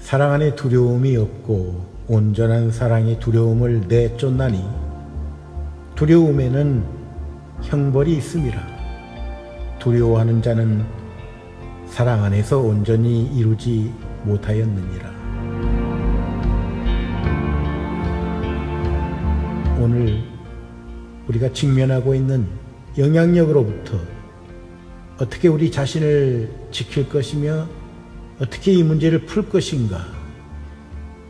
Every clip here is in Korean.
사랑 안에 두려움이 없고 온전한 사랑이 두려움을 내쫓나니 두려움에는 형벌이 있음이라. 두려워하는 자는 사랑 안에서 온전히 이루지 못하였느니라. 오늘 우리가 직면하고 있는 영향력으로부터 어떻게 우리 자신을 지킬 것이며 어떻게 이 문제를 풀 것인가,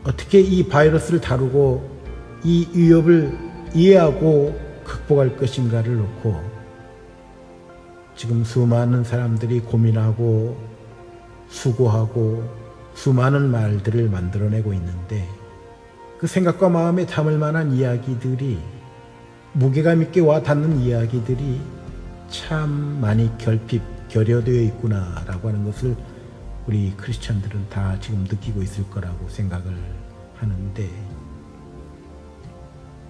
어떻게 이 바이러스를 다루고 이 위협을 이해하고 극복할 것인가를 놓고 지금 수많은 사람들이 고민하고 수고하고 수많은 말들을 만들어내고 있는데, 그 생각과 마음에 담을 만한 이야기들이, 무게감 있게 와 닿는 이야기들이 참 많이 결여되어 있구나라고 하는 것을 우리 크리스찬들은 다 지금 느끼고 있을 거라고 생각을 하는데,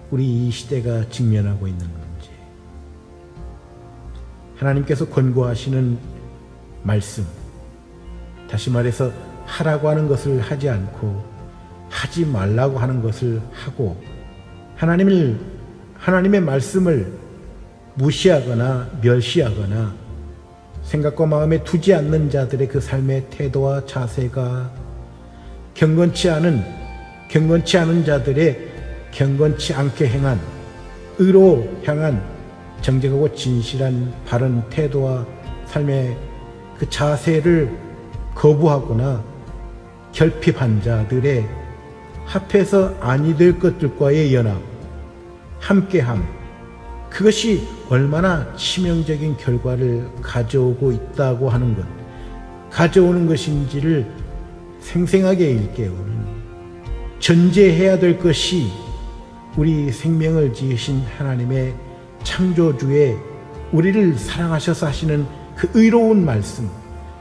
우리 이 시대가 직면하고 있는 문제, 하나님께서 권고하시는 말씀, 다시 말해서 하라고 하는 것을 하지 않고 하지 말라고 하는 것을 하고 하나님의 말씀을 무시하거나 멸시하거나 생각과 마음에 두지 않는 자들의 그 삶의 태도와 자세가 경건치 않은 자들의 경건치 않게 행한, 의로 향한 정직하고 진실한 바른 태도와 삶의 그 자세를 거부하거나 결핍한 자들의 합해서 아니 될 것들과의 연합, 함께함, 그것이 얼마나 치명적인 결과를 가져오고 있다고 하는 것, 가져오는 것인지를 생생하게 일깨우는, 전제해야 될 것이 우리 생명을 지으신 하나님의 창조주의 우리를 사랑하셔서 하시는 그 의로운 말씀,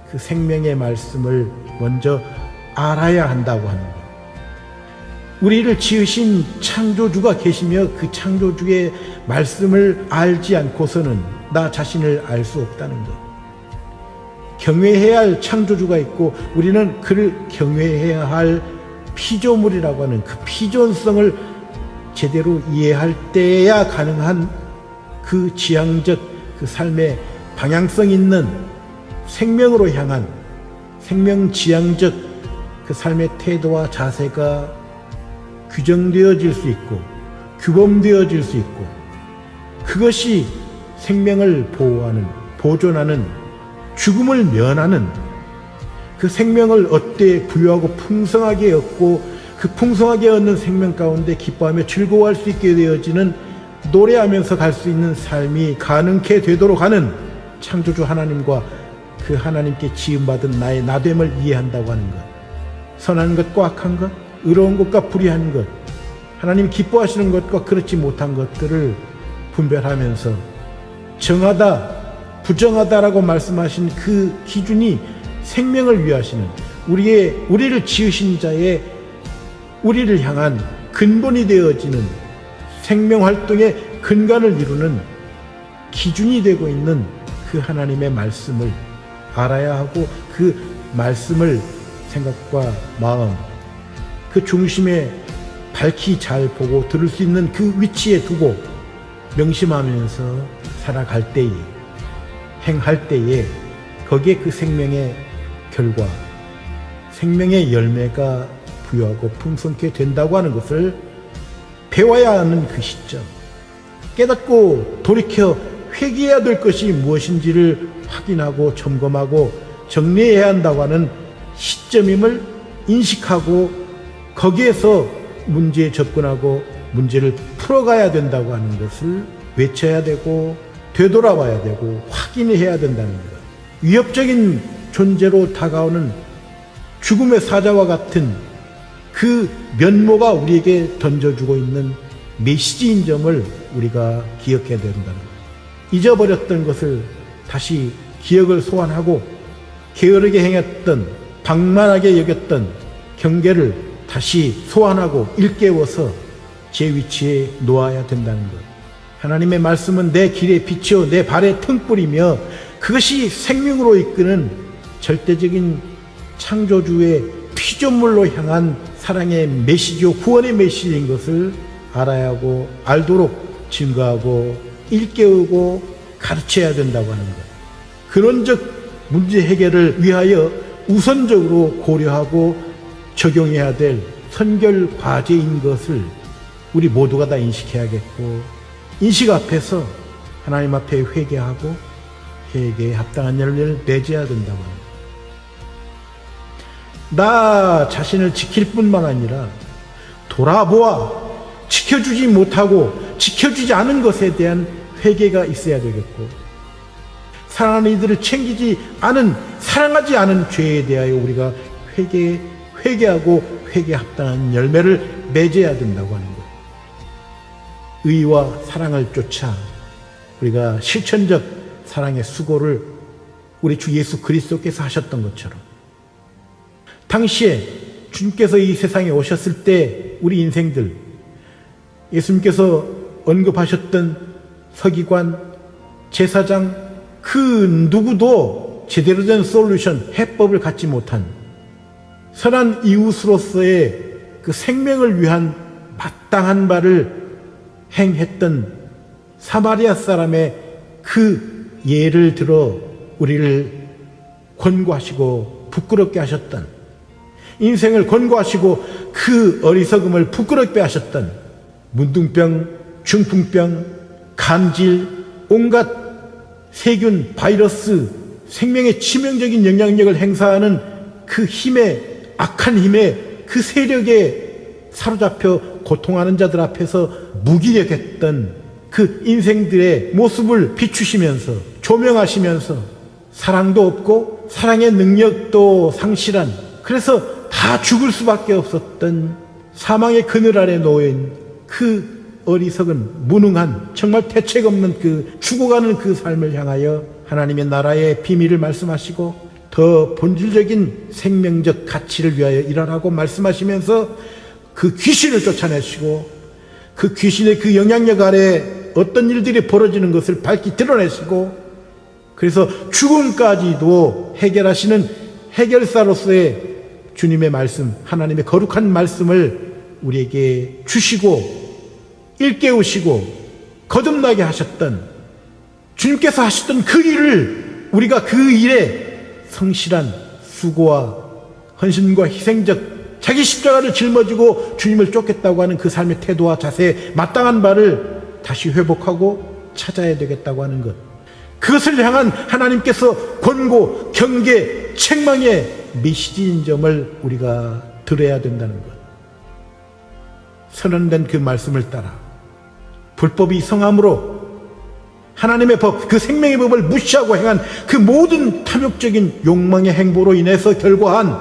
그 생명의 말씀을 먼저 알아야 한다고 하는 것. 우리를 지으신 창조주가 계시며 그 창조주의 말씀을 알지 않고서는 나 자신을 알 수 없다는 것. 경외해야 할 창조주가 있고 우리는 그를 경외해야 할 피조물이라고 하는 그 피존성을 제대로 이해할 때야 가능한 그 지향적, 그 삶의 방향성 있는 생명으로 향한 생명지향적 그 삶의 태도와 자세가 규정되어질 수 있고 규범되어질 수 있고, 그것이 생명을 보호하는, 보존하는, 죽음을 면하는, 그 생명을 얻되 부유하고 풍성하게 얻고 그 풍성하게 얻는 생명 가운데 기뻐하며 즐거워할 수 있게 되어지는, 노래하면서 갈 수 있는 삶이 가능케 되도록 하는 창조주 하나님과 그 하나님께 지음받은 나의 나됨을 이해한다고 하는 것, 선한 것과 악한 것, 의로운 것과 불의한 것, 하나님 기뻐하시는 것과 그렇지 못한 것들을 분별하면서 정하다, 부정하다라고 말씀하신 그 기준이 생명을 위하시는, 우리를 지으신 자의 우리를 향한 근본이 되어지는 생명활동의 근간을 이루는 기준이 되고 있는 그 하나님의 말씀을 알아야 하고, 그 말씀을 생각과 마음, 그 중심에 밝히 잘 보고 들을 수 있는 그 위치에 두고 명심하면서 살아갈 때에, 행할 때에 거기에 그 생명의 결과, 생명의 열매가 부유하고 풍성케 된다고 하는 것을 배워야 하는 그 시점, 깨닫고 돌이켜 회개해야 될 것이 무엇인지를 확인하고 점검하고 정리해야 한다고 하는 시점임을 인식하고 거기에서 문제에 접근하고 문제를 풀어가야 된다고 하는 것을 외쳐야 되고 되돌아와야 되고 확인해야 된다는 것. 위협적인 존재로 다가오는 죽음의 사자와 같은 그 면모가 우리에게 던져주고 있는 메시지인 점을 우리가 기억해야 된다는 것. 잊어버렸던 것을 다시 기억을 소환하고 게으르게 행했던, 방만하게 여겼던 경계를 다시 소환하고 일깨워서 제 위치에 놓아야 된다는 것. 하나님의 말씀은 내 길의 빛이요 내 발의 등불이며 그것이 생명으로 이끄는 절대적인 창조주의 피조물로 향한 사랑의 메시지요, 구원의 메시지인 것을 알아야 하고 알도록 증거하고 일깨우고 가르쳐야 된다고 하는 것. 근원적 문제 해결을 위하여 우선적으로 고려하고 적용해야 될 선결 과제인 것을 우리 모두가 다 인식해야겠고, 인식 앞에서 하나님 앞에 회개하고 회개에 합당한 열매를 맺어야 된다고 합니다. 나 자신을 지킬 뿐만 아니라 돌아보아 지켜주지 못하고 지켜주지 않은 것에 대한 회개가 있어야 되겠고, 사랑하는 이들을 챙기지 않은, 사랑하지 않은 죄에 대하여 우리가 회개하고 회개에 합당한 열매를 맺어야 된다고 하는 것. 의와 사랑을 쫓아 우리가 실천적 사랑의 수고를 우리 주 예수 그리스도께서 하셨던 것처럼, 당시에 주님께서 이 세상에 오셨을 때 우리 인생들, 예수님께서 언급하셨던 서기관, 제사장, 그 누구도 제대로 된 솔루션, 해법을 갖지 못한 선한 이웃으로서의 그 생명을 위한 마땅한 바를 행했던 사마리아 사람의 그 예를 들어 우리를 권고하시고 부끄럽게 하셨던, 인생을 권고하시고 그 어리석음을 부끄럽게 하셨던 문둥병, 중풍병, 간질, 온갖 세균, 바이러스, 생명의 치명적인 영향력을 행사하는 그 힘에, 악한 힘에, 그 세력에 사로잡혀 고통하는 자들 앞에서 무기력했던 그 인생들의 모습을 비추시면서, 조명하시면서 사랑도 없고 사랑의 능력도 상실한, 그래서 다 죽을 수밖에 없었던 사망의 그늘 아래 놓인 그 어리석은, 무능한, 정말 대책 없는 그 죽어가는 그 삶을 향하여 하나님의 나라의 비밀을 말씀하시고 더 본질적인 생명적 가치를 위하여 일하라고 말씀하시면서 그 귀신을 쫓아내시고 그 귀신의 그 영향력 아래 어떤 일들이 벌어지는 것을 밝히 드러내시고, 그래서 죽음까지도 해결하시는 해결사로서의 주님의 말씀, 하나님의 거룩한 말씀을 우리에게 주시고 일깨우시고 거듭나게 하셨던, 주님께서 하셨던 그 일을 우리가 그 일에 성실한 수고와 헌신과 희생적 자기 십자가를 짊어지고 주님을 쫓겠다고 하는 그 삶의 태도와 자세에 마땅한 바를 다시 회복하고 찾아야 되겠다고 하는 것, 그것을 향한 하나님께서 권고, 경계, 책망의 메시지인 점을 우리가 들어야 된다는 것. 선언된 그 말씀을 따라 불법이 성함으로 하나님의 법, 그 생명의 법을 무시하고 행한 그 모든 탐욕적인 욕망의 행보로 인해서 결과한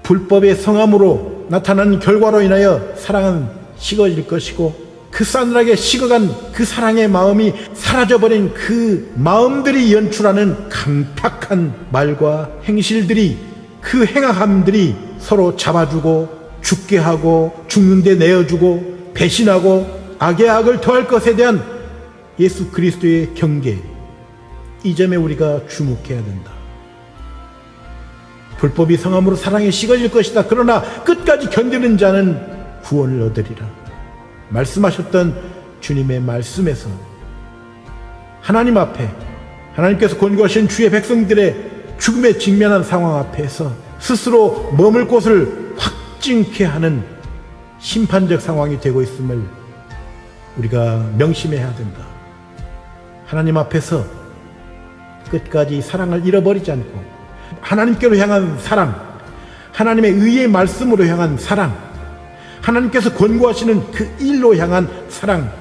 불법의 성함으로 나타난 결과로 인하여 사랑은 식어질 것이고, 그 싸늘하게 식어간 그 사랑의 마음이 사라져버린 그 마음들이 연출하는 강팍한 말과 행실들이, 그 행함들이 서로 잡아주고 죽게 하고 죽는데 내어주고 배신하고 악의 악을 더할 것에 대한 예수 그리스도의 경계, 이 점에 우리가 주목해야 된다. 불법이 성함으로 사랑이 식어질 것이다. 그러나 끝까지 견디는 자는 구원을 얻으리라 말씀하셨던 주님의 말씀에서 하나님 앞에, 하나님께서 권고하신 주의 백성들의 죽음에 직면한 상황 앞에서 스스로 머물 곳을 확증케 하는 심판적 상황이 되고 있음을 우리가 명심해야 된다. 하나님 앞에서 끝까지 사랑을 잃어버리지 않고 하나님께로 향한 사랑, 하나님의 의의 말씀으로 향한 사랑, 하나님께서 권고하시는 그 일로 향한 사랑,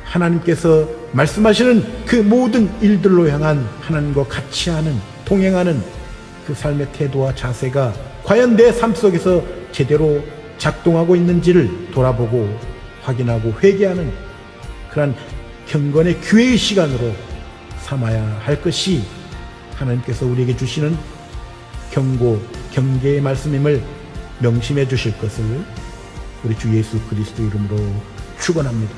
하나님께서 말씀하시는 그 모든 일들로 향한 하나님과 같이 하는, 동행하는 그 삶의 태도와 자세가 과연 내 삶 속에서 제대로 작동하고 있는지를 돌아보고 확인하고 회개하는 그러한 경건의 기회의 시간으로 삼아야 할 것이 하나님께서 우리에게 주시는 경고, 경계의 말씀임을 명심해 주실 것을 우리 주 예수 그리스도 이름으로 축원합니다.